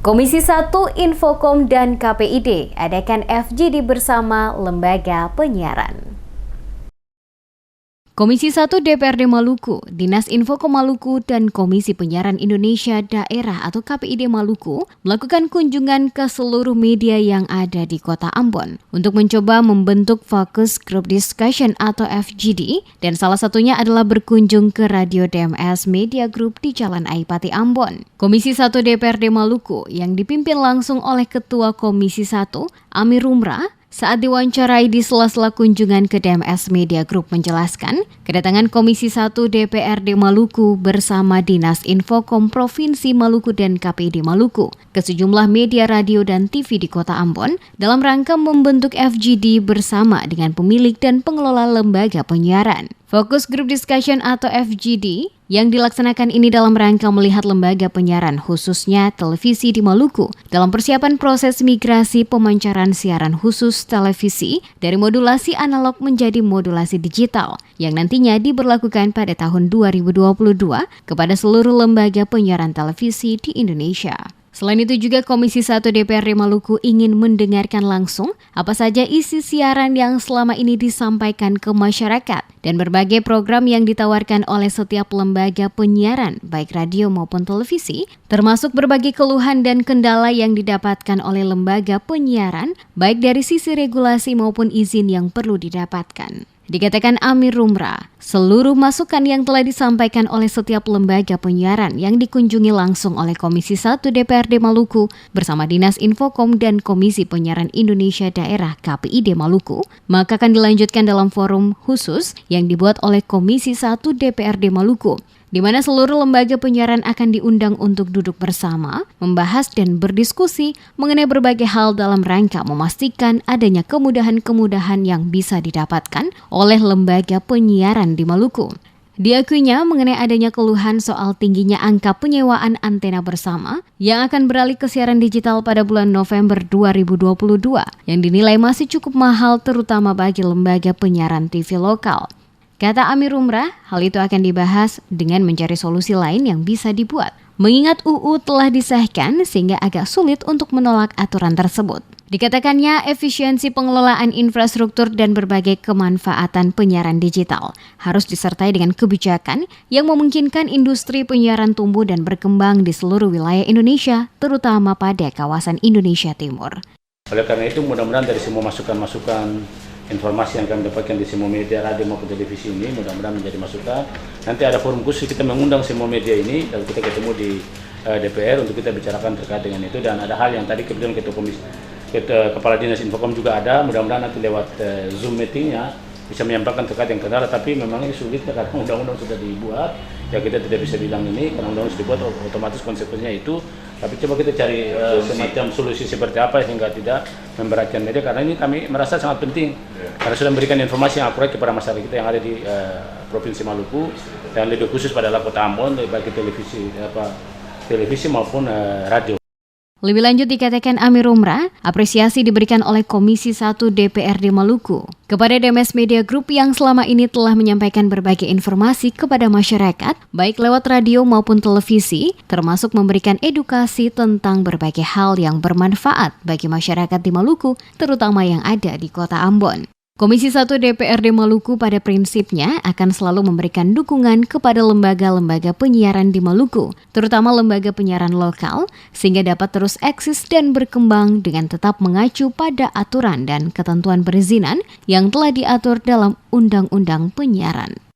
Komisi 1 Infokom dan KPID adakan FGD bersama Lembaga Penyiaran. Komisi 1 DPRD Maluku, Dinas Infokom Maluku, dan Komisi Penyiaran Indonesia Daerah atau KPID Maluku melakukan kunjungan ke seluruh media yang ada di Kota Ambon untuk mencoba membentuk Focus Group Discussion atau FGD, dan salah satunya adalah berkunjung ke Radio DMS Media Group di Jalan Aipati Ambon. Komisi 1 DPRD Maluku yang dipimpin langsung oleh Ketua Komisi 1 Amir Rumrah saat diwawancarai di sela-sela kunjungan ke DMS Media Group menjelaskan, kedatangan Komisi 1 DPRD Maluku bersama Dinas Infokom Provinsi Maluku dan KPID Maluku ke sejumlah media radio dan TV di Kota Ambon dalam rangka membentuk FGD bersama dengan pemilik dan pengelola lembaga penyiaran. Focus Group Discussion atau FGD yang dilaksanakan ini dalam rangka melihat lembaga penyiaran khususnya televisi di Maluku dalam persiapan proses migrasi pemancaran siaran khusus televisi dari modulasi analog menjadi modulasi digital yang nantinya diberlakukan pada tahun 2022 kepada seluruh lembaga penyiaran televisi di Indonesia. Selain itu juga Komisi 1 DPRD Maluku ingin mendengarkan langsung apa saja isi siaran yang selama ini disampaikan ke masyarakat dan berbagai program yang ditawarkan oleh setiap lembaga penyiaran baik radio maupun televisi, termasuk berbagai keluhan dan kendala yang didapatkan oleh lembaga penyiaran baik dari sisi regulasi maupun izin yang perlu didapatkan. Dikatakan Amir Rumrah, seluruh masukan yang telah disampaikan oleh setiap lembaga penyiaran yang dikunjungi langsung oleh Komisi 1 DPRD Maluku bersama Dinas Infokom dan Komisi Penyiaran Indonesia Daerah KPID Maluku, maka akan dilanjutkan dalam forum khusus yang dibuat oleh Komisi 1 DPRD Maluku, di mana seluruh lembaga penyiaran akan diundang untuk duduk bersama, membahas dan berdiskusi mengenai berbagai hal dalam rangka memastikan adanya kemudahan-kemudahan yang bisa didapatkan oleh lembaga penyiaran di Maluku. Diakuinya mengenai adanya keluhan soal tingginya angka penyewaan antena bersama yang akan beralih ke siaran digital pada bulan November 2022 yang dinilai masih cukup mahal terutama bagi lembaga penyiaran TV lokal. Kata Amir Rumrah, hal itu akan dibahas dengan mencari solusi lain yang bisa dibuat. Mengingat UU telah disahkan sehingga agak sulit untuk menolak aturan tersebut. Dikatakannya efisiensi pengelolaan infrastruktur dan berbagai kemanfaatan penyiaran digital harus disertai dengan kebijakan yang memungkinkan industri penyiaran tumbuh dan berkembang di seluruh wilayah Indonesia, terutama pada kawasan Indonesia Timur. Oleh karena itu mudah-mudahan dari semua masukan-masukan informasi yang kami dapatkan di semua media radio maupun televisi ini mudah-mudahan menjadi masukan. Nanti ada forum khusus kita mengundang semua media ini dan kita ketemu di DPR untuk kita bicarakan terkait dengan itu, dan ada hal yang tadi kebetulan Kepala Dinas Infokom juga ada, mudah-mudahan nanti lewat Zoom meetingnya bisa menyampaikan terkait yang kendala, tapi memang ini sulit karena undang-undang sudah dibuat, ya kita tidak bisa bilang ini karena undang-undang sudah dibuat otomatis konsekuensinya itu, tapi coba kita cari semacam solusi seperti apa hingga tidak memberatkan media, karena ini kami merasa sangat penting karena sudah memberikan informasi yang akurat kepada masyarakat kita yang ada di Provinsi Maluku dan lebih khusus pada Kota Ambon baik televisi maupun radio. Lebih lanjut dikatakan Amir Rumrah, apresiasi diberikan oleh Komisi 1 DPRD Maluku kepada DMS Media Group yang selama ini telah menyampaikan berbagai informasi kepada masyarakat, baik lewat radio maupun televisi, termasuk memberikan edukasi tentang berbagai hal yang bermanfaat bagi masyarakat di Maluku, terutama yang ada di Kota Ambon. Komisi 1 DPRD Maluku pada prinsipnya akan selalu memberikan dukungan kepada lembaga-lembaga penyiaran di Maluku, terutama lembaga penyiaran lokal, sehingga dapat terus eksis dan berkembang dengan tetap mengacu pada aturan dan ketentuan perizinan yang telah diatur dalam Undang-Undang Penyiaran.